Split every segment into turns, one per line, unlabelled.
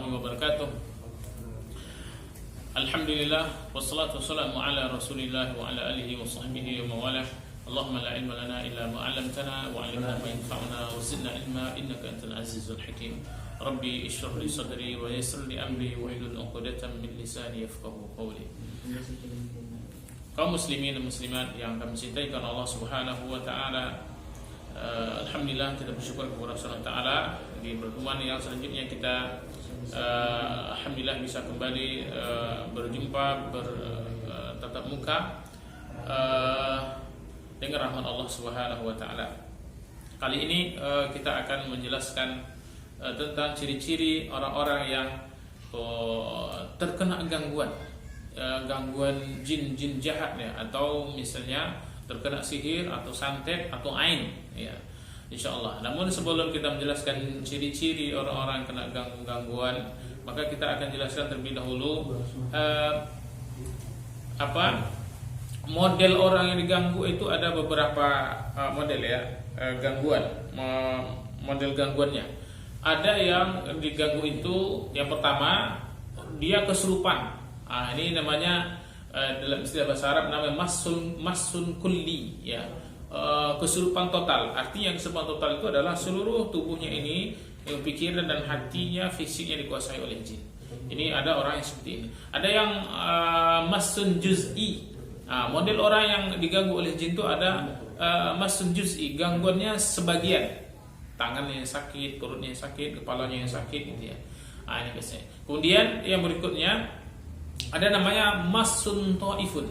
warahmatullahi wabarakatuh. Alhamdulillah wassalatu wassalamu ala Rasulillah wa ala alihi wa sahbihi wa mawalah. Allahumma la ilma lana illa ma 'allamtana wa 'allimna ma yanfa'una wa zidna ilma innaka antal azizul hakim. Rabbi ishrah li sadri wa yassir li amri wa hlul 'uqdatam min lisani yafqahu qawli. Kaum muslimin dan muslimat yang kami cintai karena Allah Subhanahu wa taala, alhamdulillah kita bersyukur kepada Allah Subhanahu wa taala. Di pertemuan yang selanjutnya kita alhamdulillah bisa kembali berjumpa bertatap muka dengan rahmat Allah Subhanahu wa taala. Kali ini kita akan menjelaskan tentang ciri-ciri orang-orang yang terkena gangguan jin jahat ya, atau misalnya terkena sihir atau santet atau ain ya, insyaallah. Namun sebelum kita menjelaskan ciri-ciri orang-orang yang kena gangguan, maka kita akan jelaskan terlebih dahulu model orang yang diganggu. Itu ada beberapa model ya, model gangguannya. Ada yang diganggu itu, yang pertama dia kesurupan. Ini namanya dalam istilah bahasa Arab namanya masun kulli ya, kesurupan total. Artinya kesurupan total itu adalah seluruh tubuhnya ini, pikiran dan hatinya, fisiknya dikuasai oleh jin. Ini ada orang yang seperti ini. Ada yang masun juz'i. Model orang yang diganggu oleh jin itu ada masun juz'i, gangguannya sebagian. Tangannya yang sakit, perutnya yang sakit, kepalanya yang sakit gitu ya. Ini biasanya. Kemudian yang berikutnya ada namanya masun ta'ifun,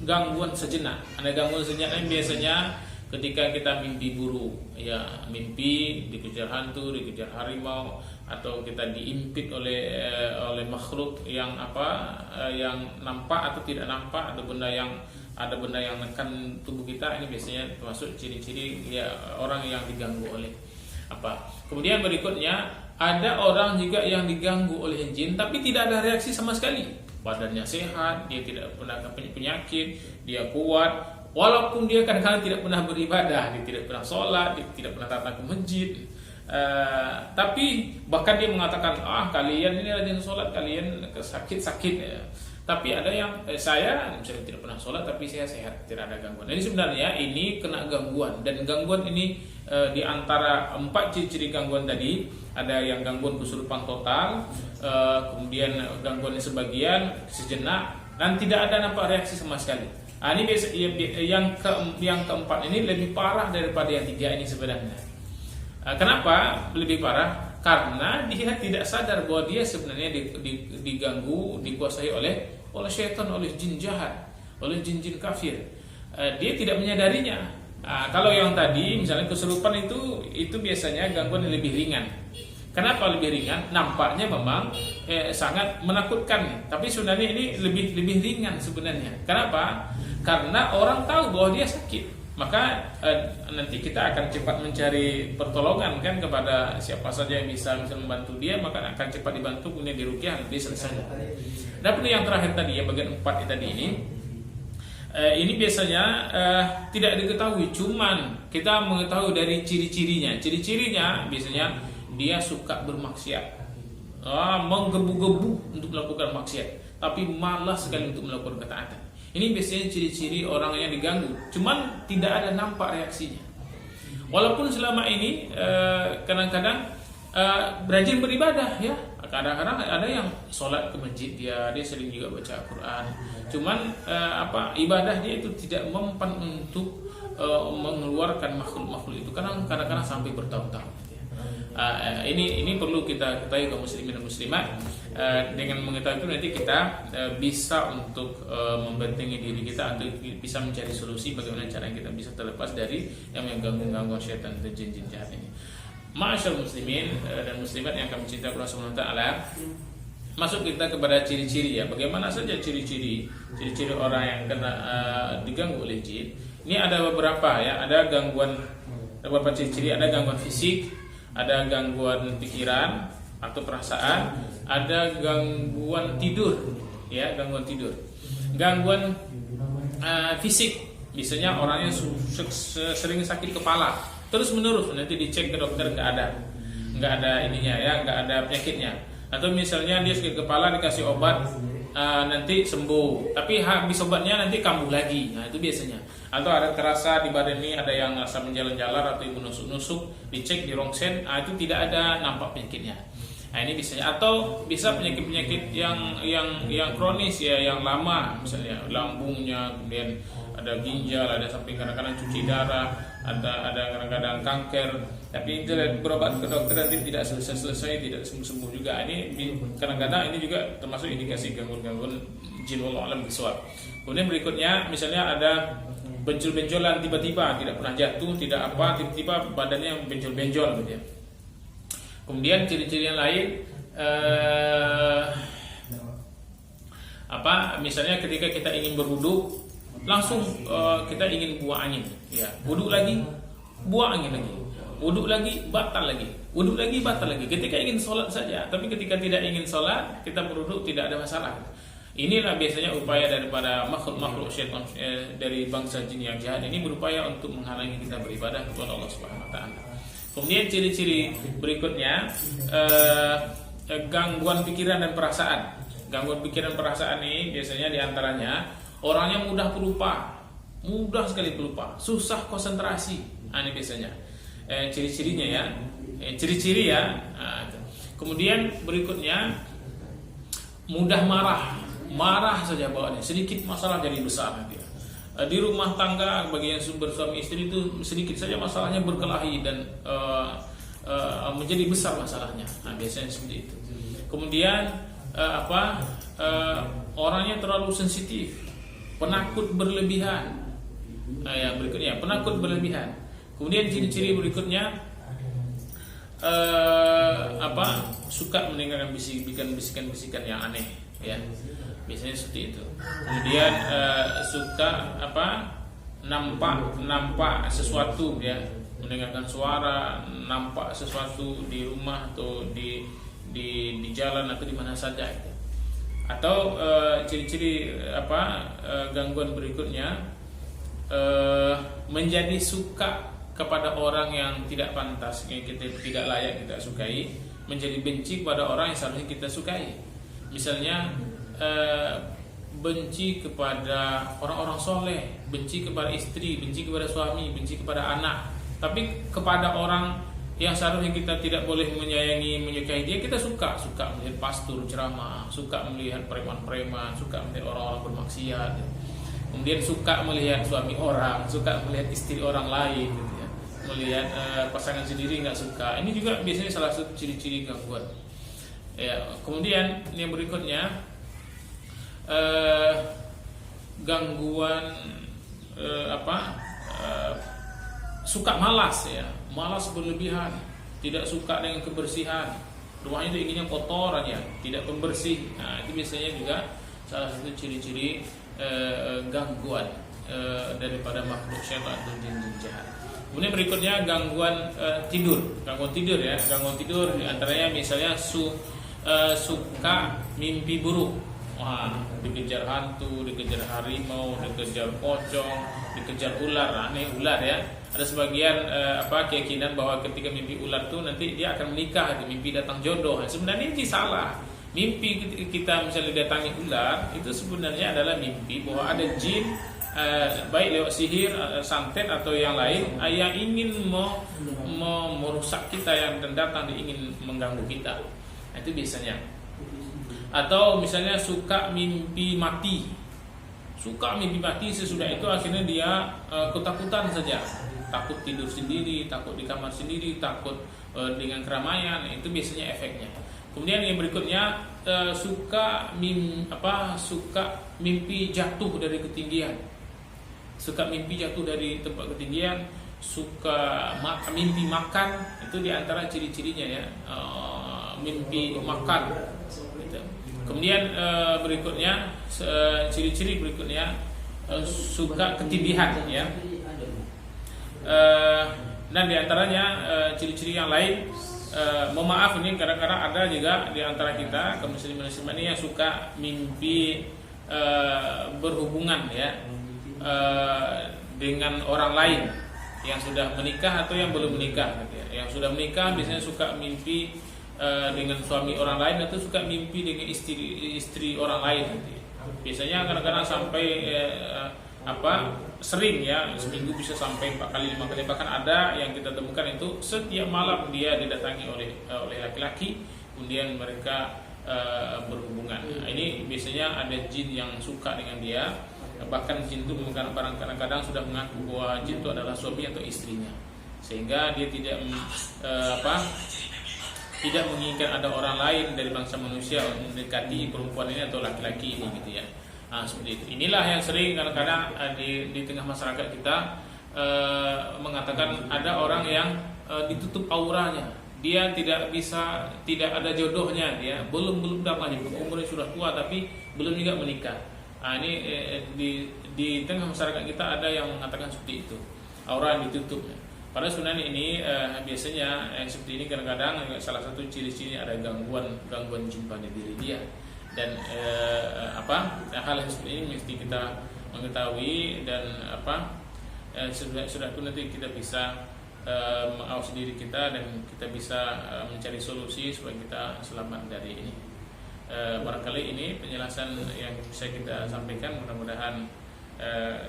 gangguan sejenak. Ada gangguan sejenak yang biasanya ketika kita mimpi buruk ya, mimpi dikejar hantu, dikejar harimau, atau kita diimpit oleh makhluk yang yang nampak atau tidak nampak, ada benda yang menekan tubuh kita. Ini biasanya termasuk ciri-ciri ya orang yang diganggu oleh Kemudian berikutnya ada orang juga yang diganggu oleh jin tapi tidak ada reaksi sama sekali. Badannya sehat, dia tidak pernah punya penyakit, dia kuat, walaupun dia kadang-kadang tidak pernah beribadah, dia tidak pernah sholat, dia tidak pernah datang ke masjid, tapi bahkan dia mengatakan, kalian ini rajin sholat, kalian sakit-sakit ya. Tapi ada yang saya misalnya tidak pernah sholat tapi saya sehat, tidak ada gangguan. Jadi sebenarnya ini kena gangguan, dan gangguan ini di antara 4 ciri-ciri gangguan tadi, ada yang gangguan kesurupan total, kemudian gangguan sebagian, sejenak, dan tidak ada nampak reaksi sama sekali. Ini biasa, yang keempat ini lebih parah daripada yang 3 ini sebenarnya. Kenapa lebih parah? Karena dia tidak sadar bahwa dia sebenarnya diganggu, dikuasai oleh syaitan, oleh jin jahat, oleh jin-jin kafir. Dia tidak menyadarinya. Kalau yang tadi misalnya kesurupan itu biasanya gangguan yang lebih ringan. Kenapa lebih ringan? Nampaknya memang sangat menakutkan, tapi sebenarnya ini lebih ringan sebenarnya. Kenapa? Karena orang tahu bahwa dia sakit. Maka nanti kita akan cepat mencari pertolongan kan kepada siapa saja yang bisa membantu dia, maka akan cepat dibantu, kemudian diruqyah, nanti selesai. Dan yang terakhir tadi ya, bagian 4 tadi ini biasanya tidak diketahui, cuman kita mengetahui dari ciri-cirinya. Ciri-cirinya biasanya dia suka bermaksiat, menggebu-gebu untuk melakukan maksiat, tapi malas sekali untuk melakukan ketaatan. Ini biasanya ciri-ciri orang yang diganggu, cuman tidak ada nampak reaksinya. Walaupun selama ini kadang-kadang rajin beribadah ya, kadang-kadang ada yang sholat ke masjid, dia sering juga baca Al-Quran, cuman ibadah dia itu tidak mempan untuk mengeluarkan makhluk-makhluk itu, kadang-kadang sampai bertahun-tahun. Ini perlu kita ketahui kaum muslimin dan muslimat. Dengan mengetahui itu nanti kita bisa untuk membentengi diri kita, untuk bisa mencari solusi bagaimana cara kita bisa terlepas dari yang mengganggu syaitan dan jin-jin jahat ini. Ma'asyarul muslimin dan muslimat yang kami cintai Allah Subhanahu wa taala, masuk kita kepada ciri-ciri ya. Bagaimana saja ciri-ciri orang yang kena diganggu oleh jin. Ini ada beberapa ya, ada beberapa ciri-ciri, ada gangguan fisik, ada gangguan pikiran atau perasaan, ada gangguan tidur ya, gangguan fisik. Biasanya orangnya sering sakit kepala terus menerus, nanti dicek ke dokter nggak ada ininya ya, nggak ada penyakitnya. Atau misalnya dia sakit kepala dikasih obat, nanti sembuh, tapi habis obatnya nanti kambuh lagi. Nah itu biasanya. Atau ada terasa di badan ini ada yang rasa menjalar-jalar atau ibu nusuk-nusuk, dicek di rongsen, itu tidak ada nampak penyakitnya. Nah ini biasanya. Atau bisa penyakit-penyakit yang kronis ya, yang lama, misalnya lambungnya, kemudian ada ginjal, ada sampai kadang-kadang cuci darah, ada kadang-kadang kanker, tapi itu berobat ke dokter nanti tidak selesai, tidak sembuh juga. Ini kadang-kadang ini juga termasuk indikasi gangguan jin, wallahu a'lam bishawab. Kemudian berikutnya misalnya ada benjol-benjolan tiba-tiba, tidak pernah jatuh, tidak apa, tiba-tiba badannya benjol-benjol gitu ya. Kemudian ciri-ciri yang lain misalnya ketika kita ingin berwudu langsung kita ingin buang angin ya, wudu lagi buang angin lagi, wudu lagi batal lagi, wudu lagi batal lagi. Ketika ingin sholat saja, tapi ketika tidak ingin sholat kita berwudu tidak ada masalah. Inilah biasanya upaya daripada makhluk syaitan dari bangsa jin yang jahat ini, berupaya untuk menghalangi kita beribadah kepada Allah Subhanahu wa taala. Kemudian ciri-ciri berikutnya gangguan pikiran dan perasaan. Gangguan pikiran perasaan ini biasanya diantaranya orangnya mudah pelupa, mudah sekali pelupa, susah konsentrasi. Ini biasanya ciri-cirinya ya, ciri-ciri ya. Kemudian berikutnya mudah marah saja bawaannya, sedikit masalah jadi besar nanti. Di rumah tangga bagi yang bersuami istri itu sedikit saja masalahnya berkelahi dan menjadi besar masalahnya. Biasanya seperti itu. Kemudian orangnya terlalu sensitif, penakut berlebihan. Berikutnya penakut berlebihan. Kemudian ciri-ciri berikutnya suka mendengarkan bisikan-bisikan yang aneh ya. Biasanya seperti itu. Kemudian suka nampak sesuatu ya, mendengarkan suara, nampak sesuatu di rumah atau di jalan atau di mana saja itu. Atau ciri-ciri gangguan berikutnya menjadi suka kepada orang yang tidak pantas, yang kita tidak layak kita sukai, menjadi benci kepada orang yang seharusnya kita sukai. Misalnya benci kepada orang-orang soleh, benci kepada istri, benci kepada suami, benci kepada anak. Tapi kepada orang yang seharusnya kita tidak boleh menyayangi, menyukai dia, kita suka melihat pastor ceramah, suka melihat preman-preman, suka melihat orang-orang bermaksiat, kemudian suka melihat suami orang, suka melihat istri orang lain, gitu ya. Melihat pasangan sendiri nggak suka. Ini juga biasanya salah satu ciri-ciri gangguan. Ya, kemudian yang berikutnya gangguan suka malas ya, malas berlebihan, tidak suka dengan kebersihan, rumahnya itu inginnya kotor aja, tidak pembersih. Itu biasanya juga salah satu ciri-ciri gangguan daripada makhluk syaitan atau jin jahat. Kemudian berikutnya gangguan tidur ya, gangguan tidur diantaranya misalnya suka mimpi buruk. Dikejar hantu, dikejar harimau, dikejar pocong, dikejar ular. Ular ya. Ada sebagian keyakinan bahwa ketika mimpi ular tuh nanti dia akan menikah, mimpi datang jodoh. Sebenarnya ini salah. Mimpi kita misalnya datangi ular itu sebenarnya adalah mimpi bahwa ada jin baik lewat sihir, santet atau yang lain yang ingin merusak kita, yang datang ingin mengganggu kita. Itu biasanya. Atau misalnya suka mimpi mati, sesudah itu akhirnya dia ketakutan saja, takut tidur sendiri, takut di kamar sendiri, takut dengan keramaian. Itu biasanya efeknya. Kemudian yang berikutnya suka mimpi jatuh dari ketinggian, suka mimpi jatuh dari tempat ketinggian, suka mimpi makan. Itu diantara ciri-cirinya ya, mimpi makan gitu. Kemudian berikutnya ciri-ciri berikutnya suka ketidihan ya. Dan diantaranya ciri-ciri yang lain, mohon maaf ini kadang-kadang ada juga diantara kita kaum muslimin ini yang suka mimpi berhubungan ya dengan orang lain yang sudah menikah atau yang belum menikah gitu ya. Yang sudah menikah biasanya suka mimpi dengan suami orang lain atau suka mimpi dengan istri orang lain nanti. Biasanya kadang-kadang sampai sering ya, seminggu bisa sampai 4 kali 5 kali, bahkan ada yang kita temukan itu setiap malam dia didatangi oleh laki-laki, kemudian mereka berhubungan. Nah, ini biasanya ada jin yang suka dengan dia, bahkan jin itu kadang-kadang sudah mengaku bahwa jin itu adalah suami atau istrinya, sehingga dia tidak tidak menginginkan ada orang lain dari bangsa manusia mendekati perempuan ini atau laki-laki ini gitu ya. Nah, seperti itu. Inilah yang sering kadang-kadang di tengah masyarakat kita mengatakan ada orang yang ditutup auranya. Dia tidak ada jodohnya, dia belum dapat, umurnya sudah tua tapi belum juga menikah. Nah, ini di tengah masyarakat kita ada yang mengatakan seperti itu, aura yang ditutup. Pada sebenarnya ini biasanya seperti ini kadang-kadang salah satu ciri-ciri ada gangguan jin pada diri dia. Dan hal yang seperti ini mesti kita mengetahui, dan sudah pun nanti kita bisa mengawasi diri kita dan kita bisa mencari solusi supaya kita selamat dari ini. Barangkali ini penjelasan yang bisa kita sampaikan, mudah-mudahan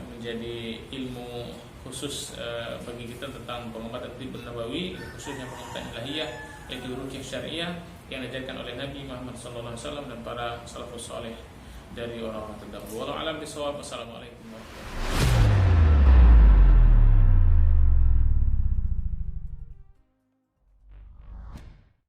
menjadi ilmu khusus bagi kita tentang pengobatan tibbun nabawi, khususnya pengobatan ilahiyah yaitu ruqyah syariah yang diajarkan oleh Nabi Muhammad SAW dan para salafus saleh dari orang-orang terdahulu. Wallahu a'lam bishawab. Wassalamualaikum warahmatullahi wabarakatuh.